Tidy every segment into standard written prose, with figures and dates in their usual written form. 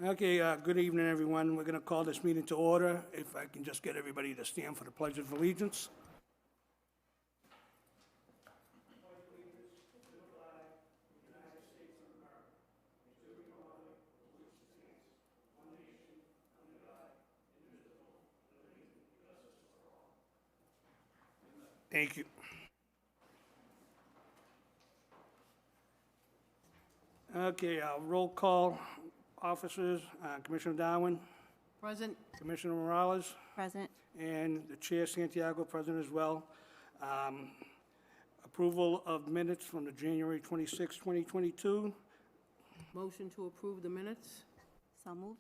Okay, good evening, everyone. We're going to call this meeting to order. If I can just get everybody to stand for the Pledge of Allegiance. Thank you. Okay, roll call. Officers, Commissioner Darwin, Present. Commissioner Morales, Present. and the Chair Santiago present as well. Approval of minutes from the January 26, 2022. Motion to approve the minutes. So moved.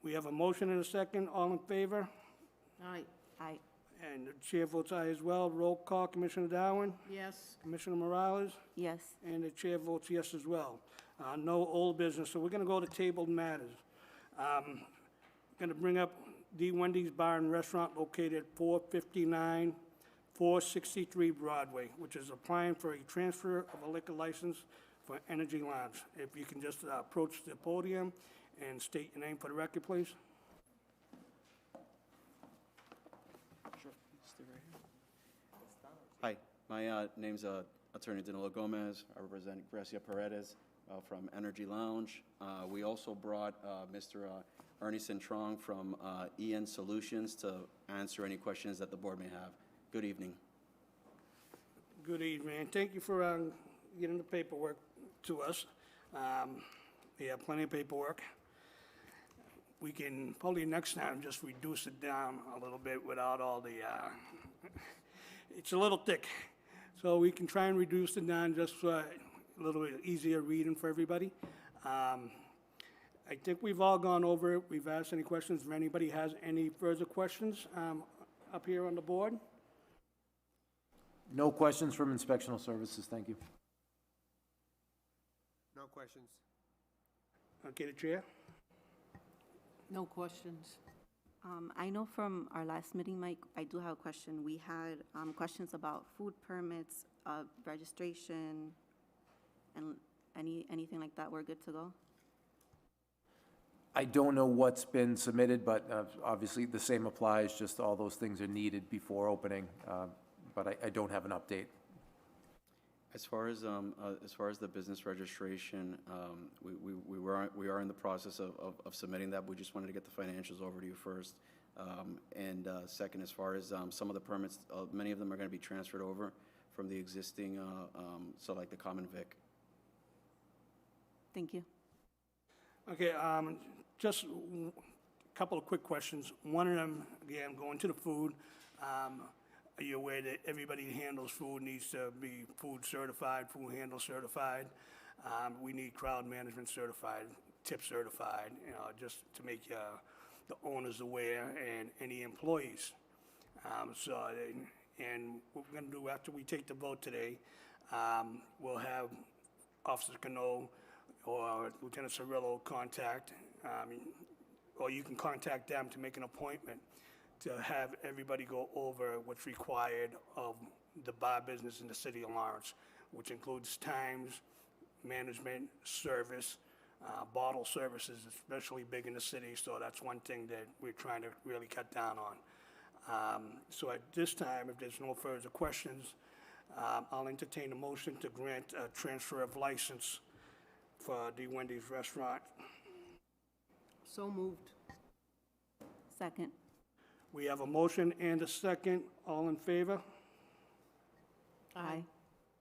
We have a motion and a second. All in favor? Aye. Aye. And the chair votes aye as well. Roll call, Commissioner Darwin, Yes. Commissioner Morales, Yes. and the chair votes yes as well. No old business, so we're gonna go to tabled matters. Gonna bring up the Wendy's Bar and Restaurant located at 459, 463 Broadway, which is applying for a transfer of a liquor license for Energy Lounge. If you can just approach the podium and state your name for the record, please. Hi, my name's Attorney Danilo Gomez. I represent Gracia Paredes from Energy Lounge. We also brought Mr. Ernie Centrong from EN Solutions to answer any questions that the board may have. Good evening. Good evening. Thank you for getting the paperwork to us. We have plenty of paperwork. We can probably next time just reduce it down a little bit without all the, it's a little thick. So we can try and reduce it down just a little bit easier reading for everybody. I think we've all gone over it. We've asked any questions. If anybody has any further questions up here on the board? No questions from inspectional services, thank you. No questions. Okay, the chair? No questions. I know from our last meeting, Mike, I do have a question. We had questions about food permits, registration, and anything like that. We're good to go? I don't know what's been submitted, but obviously the same applies, just all those things are needed before opening, but I don't have an update. As far as the business registration, we are in the process of submitting that. We just wanted to get the financials over to you first. And second, as far as some of the permits, many of them are going to be transferred over from the existing, so like the common vic. Thank you. Okay, just a couple of quick questions. One of them, again, going to the food. Are you aware that everybody who handles food needs to be food certified, food handle certified? We need crowd management certified, tip certified, just to make the owners aware and any employees. And what we're gonna do after we take the vote today, we'll have Officer Cano or Lieutenant Cirillo contact, or you can contact them to make an appointment to have everybody go over what's required of the bar business in the city of Lawrence, which includes times, management, service, bottle services, especially big in the city, so that's one thing that we're trying to really cut down on. So at this time, if there's no further questions, I'll entertain a motion to grant a transfer of license for the Wendy's restaurant. So moved. Second. We have a motion and a second. All in favor? Aye.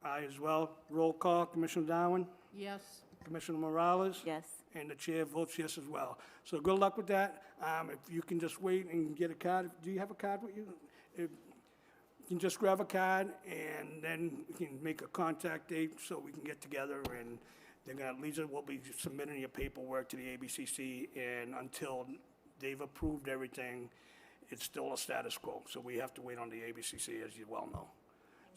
Aye as well. Roll call, Commissioner Darwin, Yes. Commissioner Morales, Yes. and the chair votes yes as well. So good luck with that. If you can just wait and get a card. Do you have a card with you? If you can just grab a card, and then we can make a contact date so we can get together, and they're gonna, Lisa will be submitting your paperwork to the ABCC, and until they've approved everything, it's still a status quo. So we have to wait on the ABCC, as you well know.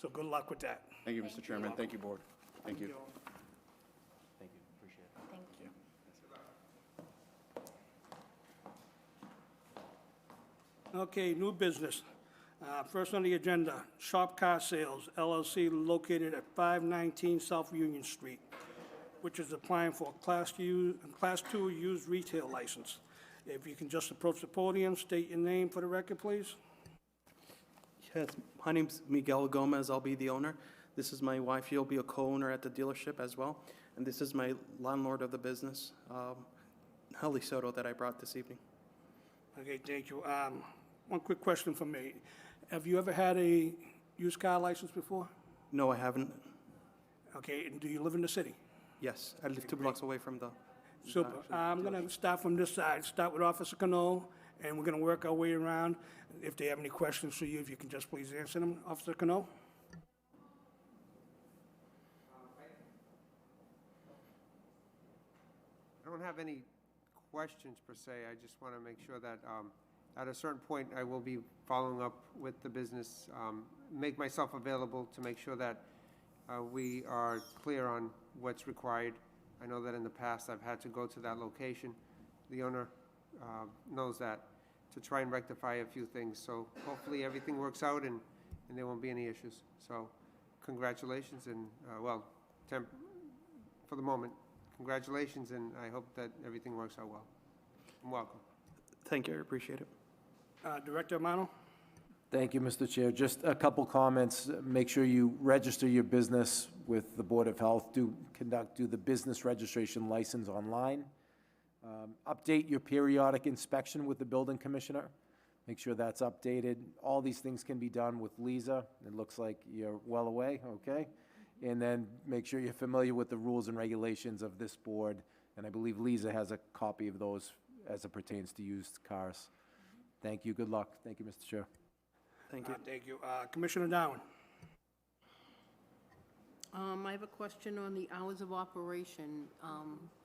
So good luck with that. Thank you, Mr. Chairman. Thank you, board. Thank you. Thank you, appreciate it. Thank you. Okay, new business. First on the agenda, Shop Car Sales LLC located at 519 South Union Street. which is applying for a Class 2 used retail license. If you can just approach the podium, state your name for the record, please. Yes, my name's Miguel Gomez. I'll be the owner. This is my wife. She'll be a co-owner at the dealership as well. And this is my landlord of the business, Helly Soto, that I brought this evening. Okay, thank you. One quick question from me. Have you ever had a used car license before? No, I haven't. Okay, and do you live in the city? Yes, I live 2 blocks away from the... Super. I'm going to start from this side, start with Officer Cano, and we're going to work our way around. If they have any questions for you, if you can just please answer them. Officer Cano? I don't have any questions per se. I just want to make sure that at a certain point, I will be following up with the business, make myself available to make sure that we are clear on what's required. I know that in the past, I've had to go to that location. The owner knows that, to try and rectify a few things. So hopefully, everything works out and there won't be any issues. So congratulations, and well, for the moment, congratulations, and I hope that everything works out well. And welcome. Thank you, I appreciate it. Director Amano? Thank you, Mr. Chair. Just a couple comments. Make sure you register your business with the Board of Health. Do the business registration license online. Update your periodic inspection with the building commissioner. Make sure that's updated. All these things can be done with Lisa. It looks like you're well away, okay? And then make sure you're familiar with the rules and regulations of this board. And I believe Lisa has a copy of those as it pertains to used cars. Thank you. Good luck. Thank you, Mr. Chair. Thank you. Thank you. Commissioner Dowan? I have a question on the hours of operation.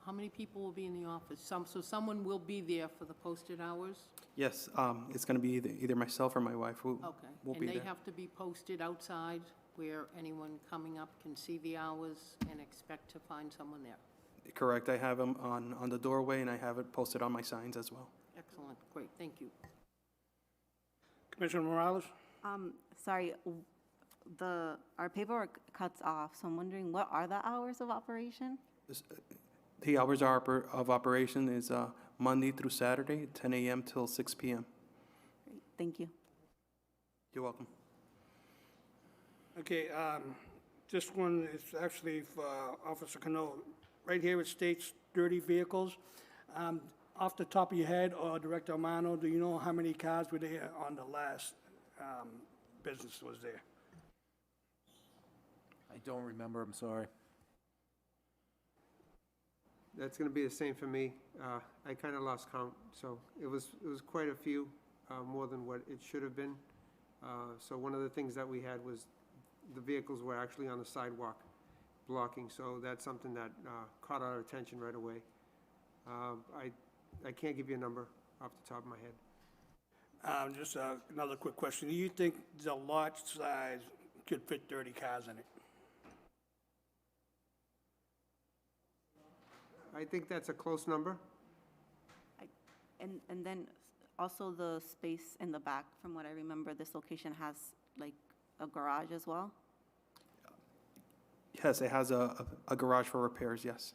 How many people will be in the office? So someone will be there for the posted hours? Yes, it's going to be either myself or my wife who Okay. will be And they there. have to be posted outside where anyone coming up can see the hours and expect to find someone there? Correct. I have them on the doorway, and I have it posted on my signs as well. Excellent, great, thank you. Commissioner Morales? Sorry, our paperwork cuts off, so I'm wondering, what are the hours of operation? The hours of operation is Monday through Saturday, 10 a.m. till 6 p.m. Great, thank you. You're welcome. Okay, this one is actually for Officer Cano. Right here it states 30 vehicles. Off the top of your head, or Director Amano, do you know how many cars were there on the last business was there? I don't remember, I'm sorry. That's going to be the same for me. I kind of lost count, so it was quite a few, more than what it should have been. So one of the things that we had was the vehicles were actually on the sidewalk blocking, so that's something that caught our attention right away. I can't give you a number off the top of my head. Just another quick question. Do you think the lot size could fit 30 cars in it? I think that's a close number. And then also the space in the back, from what I remember, this location has like a garage as well? Yes, it has a garage for repairs, yes.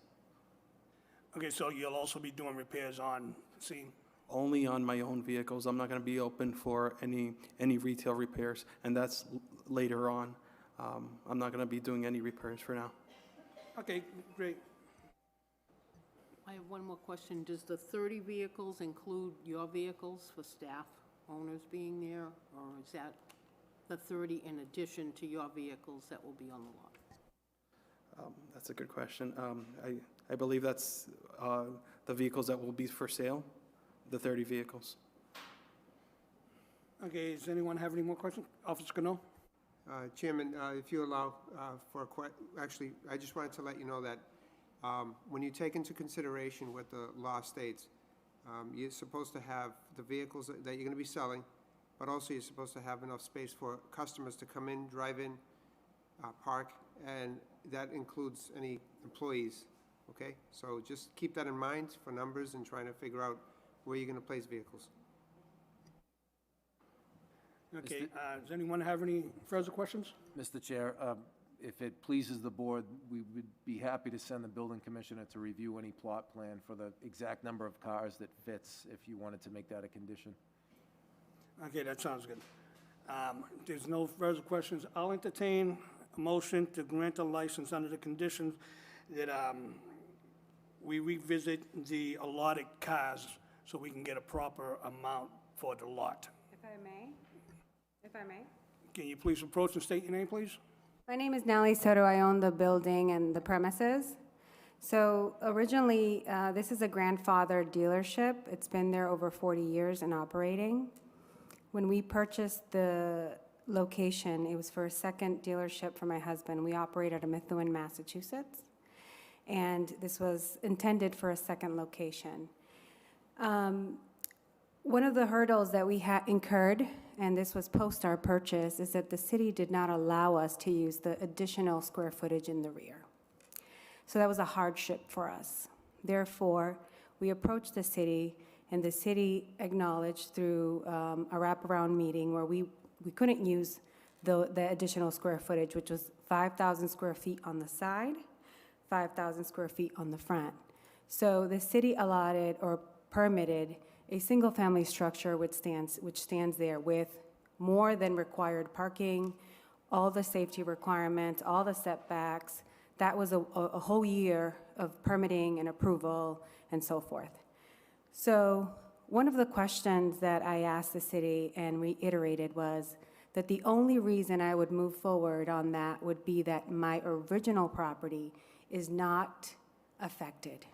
Okay, so you'll also be doing repairs on scene? Only on my own vehicles. I'm not going to be open for any retail repairs, and that's later on. I'm not going to be doing any repairs for now. Okay, great. I have one more question. Does the 30 vehicles include your vehicles for staff, owners being there? Or is that the 30 in addition to your vehicles that will be on the lot? That's a good question. I believe that's the vehicles that will be for sale, the 30 vehicles. Okay, does anyone have any more questions? Officer Cano? Chairman, if you allow for actually, I just wanted to let you know that when you take into consideration what the law states, you're supposed to have the vehicles that you're going to be selling, but also you're supposed to have enough space for customers to come in, drive in, park, and that includes any employees, okay? So just keep that in mind for numbers and trying to figure out where you're going to place vehicles. Okay, does anyone have any further questions? Mr. Chair, if it pleases the board, we would be happy to send the building commissioner to review any plot plan for the exact number of cars that fits, if you wanted to make that a condition. Okay, that sounds good. There's no further questions. I'll entertain a motion to grant a license under the conditions that we revisit the allotted cars so we can get a proper amount for the lot. If I may? Can you please approach and state your name, please? My name is Nellie Soto. I own the building and the premises. So originally, this is a grandfathered dealership. It's been there over 40 years and operating. When we purchased the location, it was for a second dealership for my husband. We operate out of Methuen, Massachusetts, and this was intended for a second location. One of the hurdles that we had incurred, and this was post our purchase, is that the city did not allow us to use the additional square footage in the rear. So that was a hardship for us. Therefore, we approached the city, and the city acknowledged through a wraparound meeting where we couldn't use the additional square footage, which was 5,000 square feet on the side, 5,000 square feet on the front. So the city allotted or permitted a single-family structure which stands there with more than required parking, all the safety requirements, all the setbacks. That was a whole year of permitting and approval and so forth. So one of the questions that I asked the city and reiterated was that the only reason I would move forward on that would be that my original property is not affected.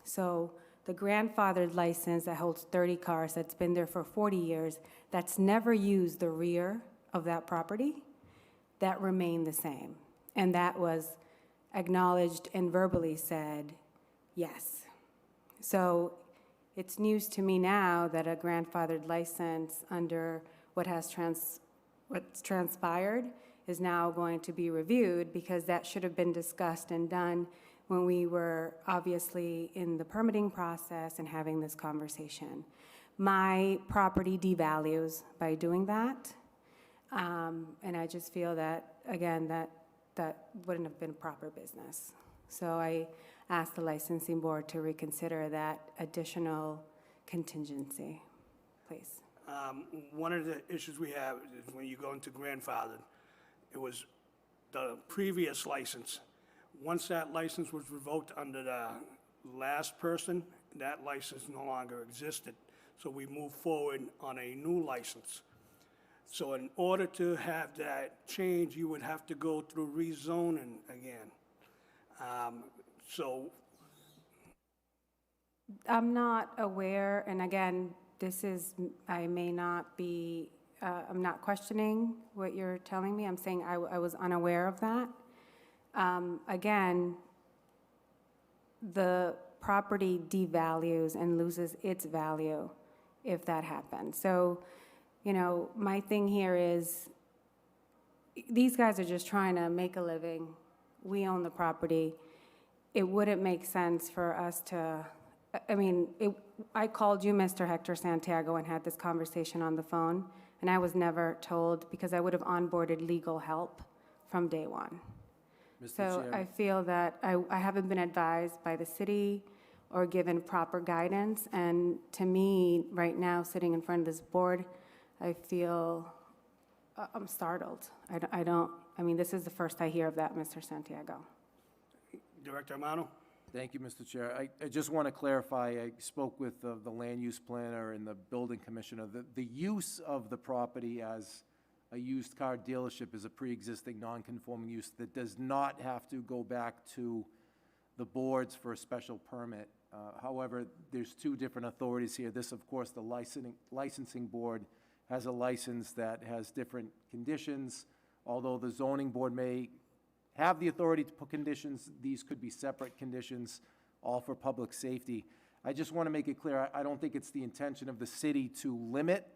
So the grandfathered license that holds 30 cars, that's been there for 40 years, that's never used the rear of that property, that remained the same. And that was acknowledged and verbally said, yes. So it's news to me now that a grandfathered license under what's transpired is now going to be reviewed, because that should have been discussed and done when we were obviously in the permitting process and having this conversation. My property devalues by doing that, and I just feel that, again, that wouldn't have been proper business. So I asked the licensing board to reconsider that additional contingency, please. One of the issues we have is when you go into grandfathered, it was the previous license. Once that license was revoked under the last person, that license no longer existed. So we moved forward on a new license. So in order to have that change, you would have to go through rezoning again. So I'm not aware, and again, this is, I may not be, I'm not questioning what you're telling me. I'm saying I was unaware of that. Again, the property devalues and loses its value if that happens. So, you know, my thing here is, these guys are just trying to make a living. We own the property. It wouldn't make sense for us to, I mean, I called you, Mr. Hector Santiago, and had this conversation on the phone, and I was never told, because I would have onboarded legal help from day one. Mr. So Chairman. I feel that I haven't been advised by the city or given proper guidance, and to me, right now, sitting in front of this board, I feel I'm startled. I mean, this is the first I hear of that, Mr. Santiago. Director Amano? Thank you, Mr. Chair. I just want to clarify, I spoke with the land use planner and the building commissioner. The use of the property as a used car dealership is a pre-existing non-conforming use that does not have to go back to the boards for a special permit. However, there's two different authorities here. This, of course, the licensing board has a license that has different conditions. Although the zoning board may have the authority to put conditions, these could be separate conditions, all for public safety. I just want to make it clear, I don't think it's the intention of the city to limit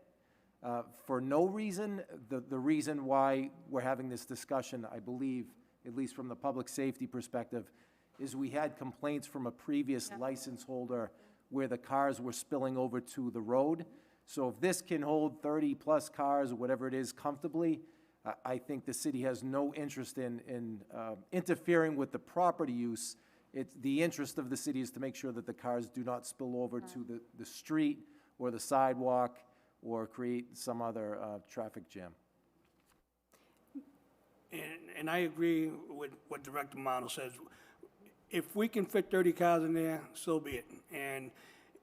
for no reason. The reason why we're having this discussion, I believe, at least from the public safety perspective, is we had complaints from a previous license holder where the cars were spilling over to the road. So if this can hold 30-plus cars or whatever it is comfortably, I think the city has no interest in interfering with the property use. It's, the interest of the city is to make sure that the cars do not spill over to the street or the sidewalk or create some other traffic jam. And I agree with what Director Morano says. If we can fit 30 cars in there, so be it. And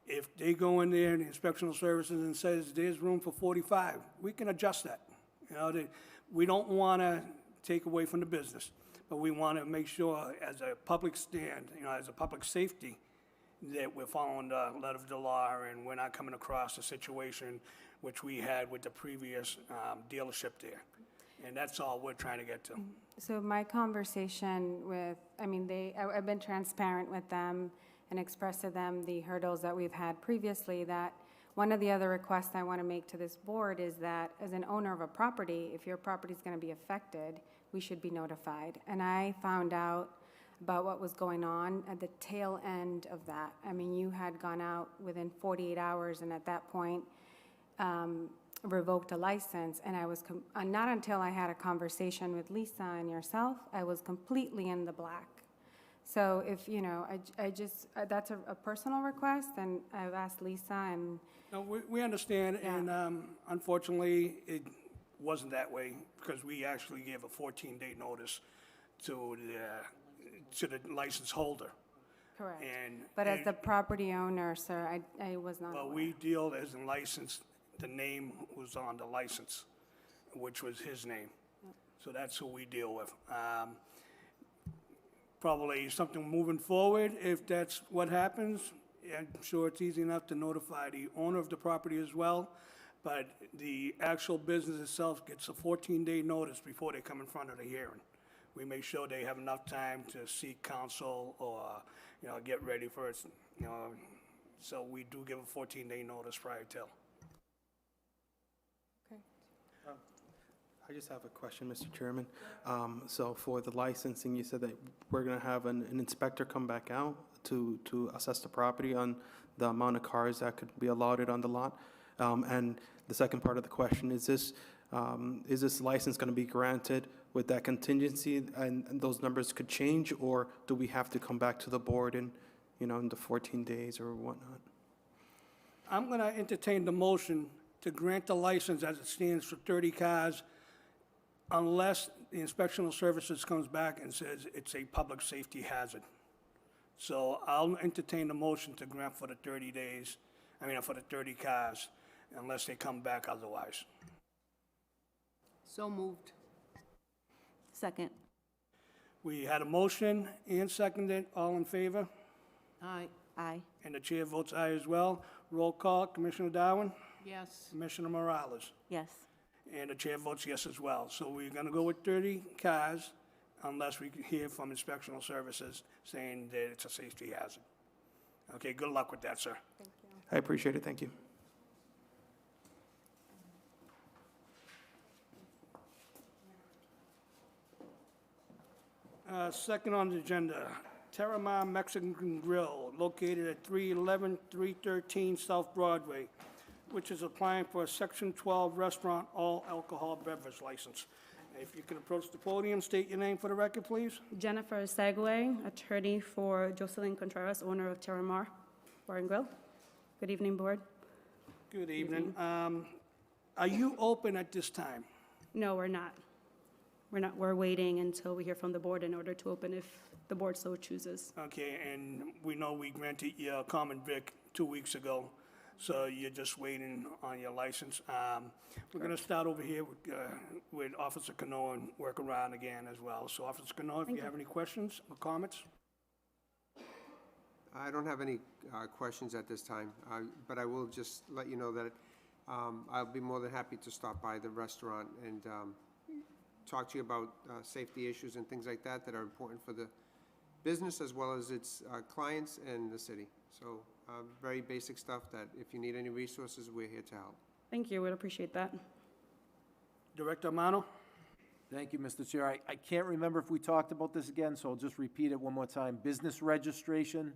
if they go in there, the inspectional services, and says there's room for 45, we can adjust that. You know, we don't want to take away from the business, but we want to make sure as a public stand, you know, as a public safety, that we're following the letter of the law and we're not coming across a situation which we had with the previous dealership there. And that's all we're trying to get to. So my conversation with, I mean, I've been transparent with them and expressed to them the hurdles that we've had previously, that one of the other requests I want to make to this board is that as an owner of a property, if your property is going to be affected, we should be notified. And I found out about what was going on at the tail end of that. I mean, you had gone out within 48 hours and at that point revoked a license, and I was, not until I had a conversation with Lisa and yourself, I was completely in the black. So if, you know, I just, that's a personal request, and I've asked Lisa and. No, we understand, Yeah. and unfortunately, it wasn't that way, because we actually gave a 14-day notice to the license holder. Correct. And. But as and- the property owner, sir, I was not Well, aware. we deal as a license, the name was on the license, which was his name. So that's who we deal with. Probably something moving forward, if that's what happens, I'm sure it's easy enough to notify the owner of the property as well, but the actual business itself gets a 14-day notice before they come in front of the hearing. We make sure they have enough time to seek counsel or, you know, get ready for it, you know, so we do give a 14-day notice prior to. Okay. I just have a question, Mr. Chairman. So for the licensing, you said that we're going to have an inspector come back out to assess the property on the amount of cars that could be allotted on the lot. And the second part of the question, is this license going to be granted with that contingency and those numbers could change, or do we have to come back to the board in, you know, in the 14 days or whatnot? I'm going to entertain the motion to grant the license as it stands for 30 cars unless the inspectional services comes back and says it's a public safety hazard. So I'll entertain the motion to grant for the 30 days, for the 30 cars, unless they come back otherwise. So moved. Second. We had a motion and seconded. All in favor? Aye. Aye. And the chair votes aye as well. Roll call, Commissioner Darwin, Yes. Commissioner Morales, Yes. and the chair votes yes as well. So we're going to go with 30 cars unless we hear from inspectional services saying that it's a safety hazard. Okay, good luck with that, sir. I appreciate it. Thank you. Second on the agenda, Terramar Mexican Grill, located at 311, 313 South Broadway, which is applying for a Section 12 restaurant all alcohol beverage license. If you can approach the podium, state your name for the record, please. Jennifer Segway, attorney for Jocelyn Contreras, owner of Terramar Bar and Grill. Good evening, board. Good evening. Are you open at this time? No, we're not. We're waiting until we hear from the board in order to open if the board so chooses. Okay, and we know we granted you a common vic 2 weeks ago, so you're just waiting on your license. We're going to start over here with Officer Cano and work around again as well. So Officer Cano, if you have any questions or comments? I don't have any questions at this time, but I will just let you know that I'll be more than happy to stop by the restaurant and talk to you about safety issues and things like that that are important for the business as well as its clients and the city. So very basic stuff that if you need any resources, we're here to help. Thank you, we'd appreciate that. Director Amano? Thank you, Mr. Chair. I can't remember if we talked about this again, so I'll just repeat it one more time. Business registration,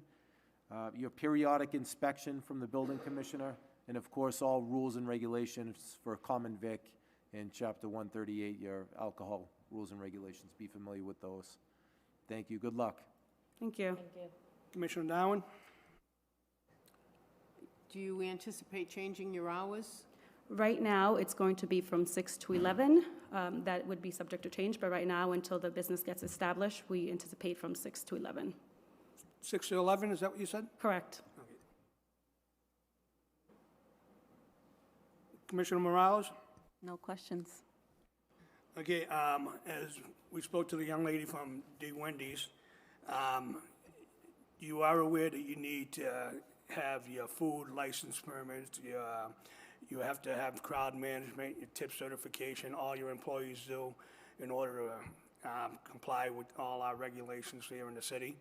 your periodic inspection from the building commissioner, and of course, all rules and regulations for common vic and Chapter 138, your alcohol rules and regulations. Be familiar with those. Thank you. Good luck. Thank you. Commissioner Darwin? Do you anticipate changing your hours? Right now, it's going to be from 6 to 11. That would be subject to change, but right now, until the business gets established, we anticipate from 6 to 11. 6 to 11, is that what you said? Correct. Commissioner Morales? No questions. Okay, as we spoke to the young lady from the Wendy's, you are aware that you need to have your food license permits, you have to have crowd management, your tip certification, all your employees do in order to comply with all our regulations here in the city.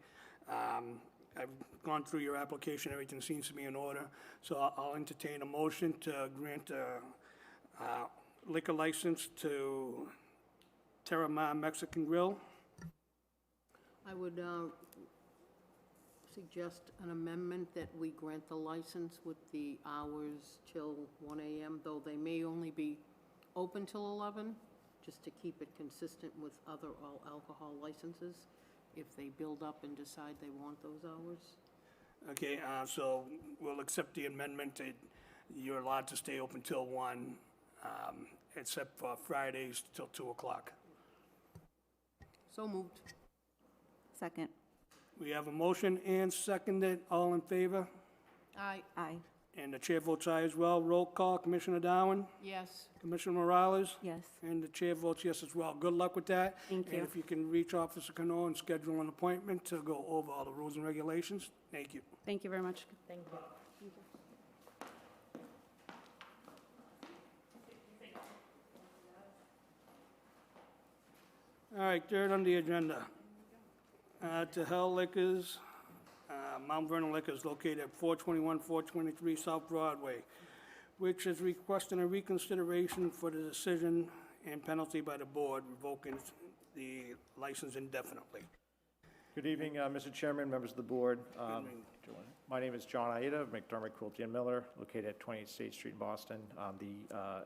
I've gone through your application, everything seems to be in order, so I'll entertain a motion to grant a liquor license to Terramar Mexican Grill. I would suggest an amendment that we grant the license with the hours till 1 a.m., though they may only be open till 11, just to keep it consistent with other all alcohol licenses, if they build up and decide they want those hours. Okay, so we'll accept the amendment that you're allowed to stay open till 1, except for Fridays till 2 o'clock. So moved. Second. We have a motion and seconded. All in favor? Aye. Aye. And the chair votes aye as well. Roll call, Commissioner Darwin, Yes. Commissioner Morales, Yes. and the chair votes yes as well. Good luck with that. Thank you. And if you can reach Officer Cano and schedule an appointment to go over all the rules and regulations, thank you. Thank you very much. Thank you. All right, third on the agenda. To Hell Liquors, Mount Vernon Liquors, located at 421, 423 South Broadway, which is requesting a reconsideration for the decision and penalty by the board revoking the license indefinitely. Good evening, Mr. Chairman, members of the board. evening. My name is John Aida of McDermott, Quilty and Miller, located at 28 State Street in Boston. I'm the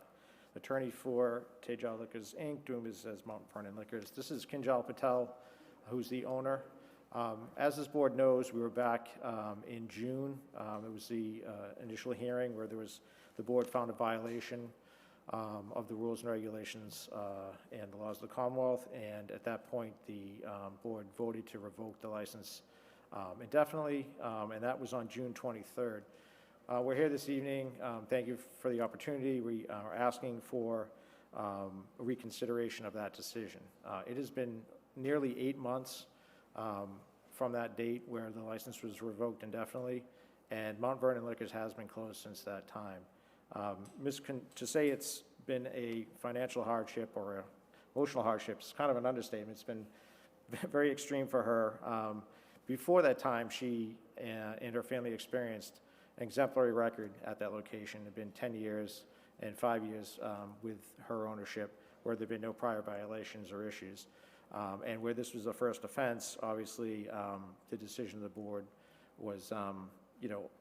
attorney for Tejal Liquors, Inc., doing business as Mount Vernon Liquors. This is Kinjal Patel, who's the owner. As this board knows, we were back in June. It was the initial hearing where the board found a violation of the rules and regulations and the laws of the Commonwealth, and at that point, the board voted to revoke the license indefinitely, and that was on June 23rd. We're here this evening. Thank you for the opportunity. We are asking for a reconsideration of that decision. It has been nearly 8 months from that date where the license was revoked indefinitely, and Mount Vernon Liquors has been closed since that time. To say it's been a financial hardship or an emotional hardship is kind of an understatement. It's been very extreme for her. Before that time, she and her family experienced an exemplary record at that location. It had been 10 years and 5 years with her ownership, where there had been no prior violations or issues. And where this was a first offense, obviously, the decision of the board was,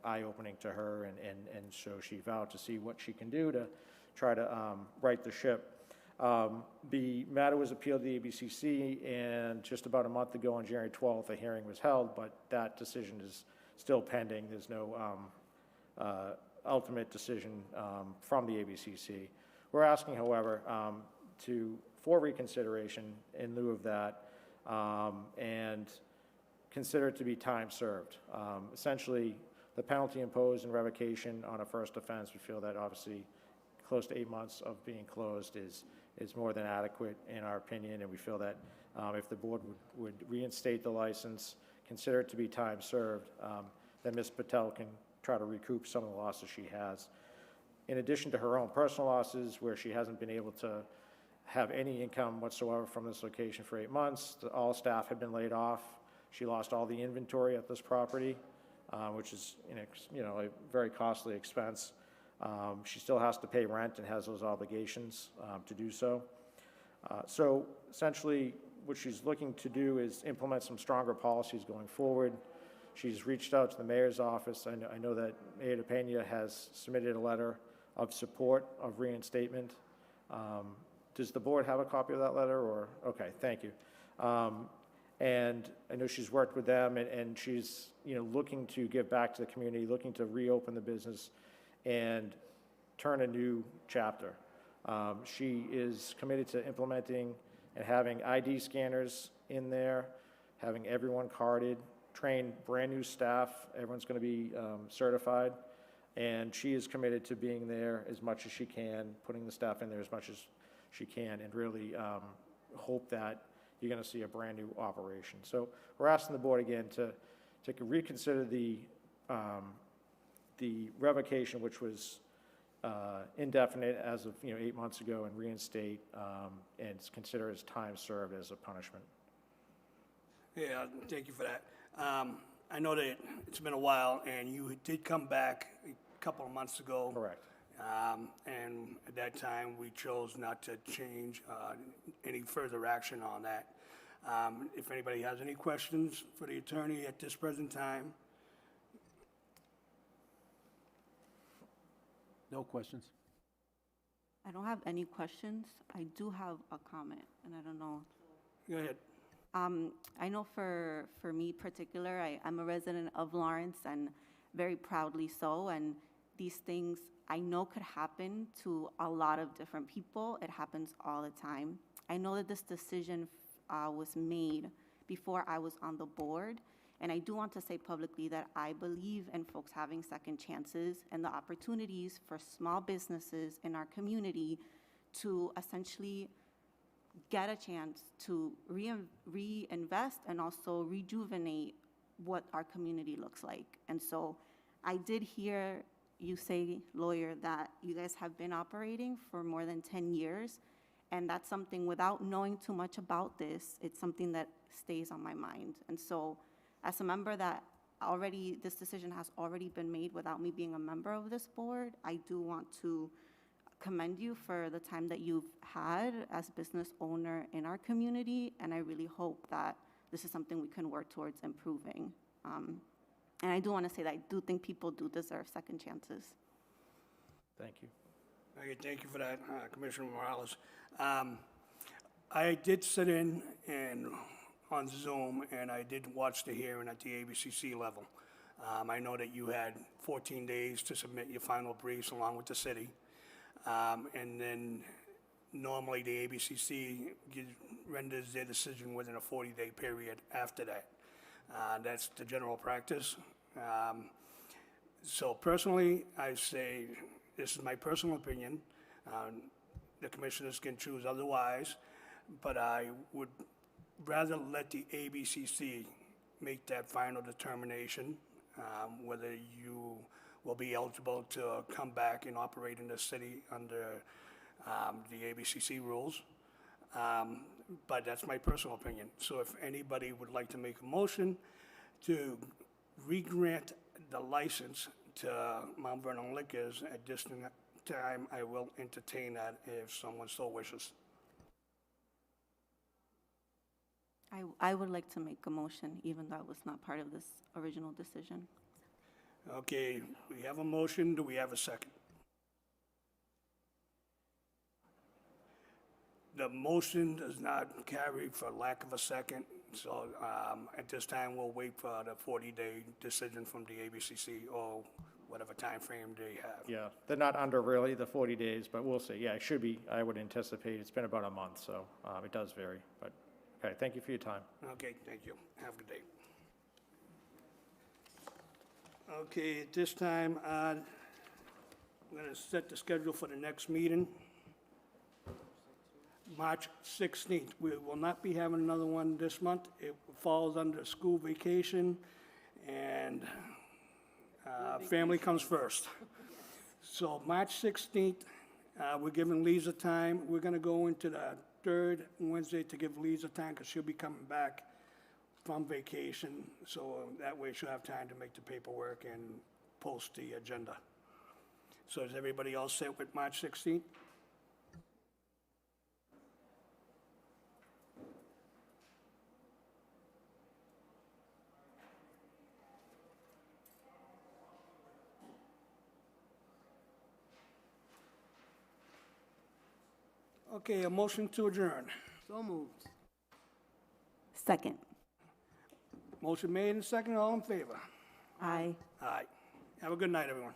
eye-opening to her, and so she vowed to see what she can do to try to right the ship. The matter was appealed to the ABCC, and just about a month ago, on January 12th, a hearing was held, but that decision is still pending. There's no ultimate decision from the ABCC. We're asking, however, for reconsideration in lieu of that, and consider it to be time served. Essentially, the penalty imposed in revocation on a first offense, we feel that obviously close to 8 months of being closed is more than adequate in our opinion, and we feel that if the board would reinstate the license, consider it to be time served, then Ms. Patel can try to recoup some of the losses she has. In addition to her own personal losses, where she hasn't been able to have any income whatsoever from this location for 8 months, all staff have been laid off. She lost all the inventory at this property, which is a very costly expense. She still has to pay rent and has those obligations to do so. So essentially, what she's looking to do is implement some stronger policies going forward. She's reached out to the mayor's office. I know that Mayor DePena has submitted a letter of support of reinstatement. Does the board have a copy of that letter, or, okay, thank you. And I know she's worked with them, and she's, looking to give back to the community, looking to reopen the business and turn a new chapter. She is committed to implementing and having ID scanners in there, having everyone carded, train brand-new staff. Everyone's going to be certified. And she is committed to being there as much as she can, putting the staff in there as much as she can, and really hope that you're going to see a brand-new operation. So we're asking the board again to reconsider the revocation, which was indefinite as of 8 months ago, and reinstate and consider as time served as a punishment. Yeah, thank you for that. I know that it's been a while, and you did come back a couple of months ago. Correct. And at that time, we chose not to change any further action on that. If anybody has any questions for the attorney at this present time? No questions? I don't have any questions. I do have a comment, and I don't know. Go ahead. I know for me particular, I'm a resident of Lawrence, and very proudly so, and these things I know could happen to a lot of different people. It happens all the time. I know that this decision was made before I was on the board, and I do want to say publicly that I believe in folks having second chances and the opportunities for small businesses in our community to essentially get a chance to reinvest and also rejuvenate what our community looks like. And so I did hear you say, lawyer, that you guys have been operating for more than 10 years. And that's something, without knowing too much about this, it's something that stays on my mind. And so as a member that this decision has already been made without me being a member of this board, I do want to commend you for the time that you've had as business owner in our community, and I really hope that this is something we can work towards improving. And I do want to say that I do think people do deserve second chances. Thank you. Okay, thank you for that, Commissioner Morales. I did sit in and on Zoom, and I did watch the hearing at the ABCC level. I know that you had 14 days to submit your final briefs along with the city. And then normally the ABCC renders their decision within a 40-day period after that. That's the general practice. So personally, I say, this is my personal opinion. The commissioners can choose otherwise, but I would rather let the ABCC make that final determination, whether you will be eligible to come back and operate in the city under the ABCC rules. But that's my personal opinion. So if anybody would like to make a motion to re-grant the license to Mount Vernon Liquors at this time, I will entertain that if someone so wishes. I would like to make a motion, even though I was not part of this original decision. Okay, we have a motion. Do we have a second? The motion does not carry for lack of a second. So at this time, we'll wait for the 40-day decision from the ABCC or whatever time frame they have. Yeah, they're not under really the 40 days, but we'll see. Yeah, it should be, I would anticipate. It's been about a month, so it does vary. But, okay, thank you for your time. Okay, thank you. Have a good day. Okay, at this time, I'm going to set the schedule for the next meeting. March 16th. We will not be having another one this month. It falls under school vacation, and family comes first. So March 16th, we're giving Lisa time. We're going to go into the third Wednesday to give Lisa time because she'll be coming back from vacation. So that way she'll have time to make the paperwork and post the agenda. So is everybody all set with March 16th? Okay, a motion to adjourn. So moved. Second. Motion made and second, all in favor? Aye. Aye. Have a good night, everyone.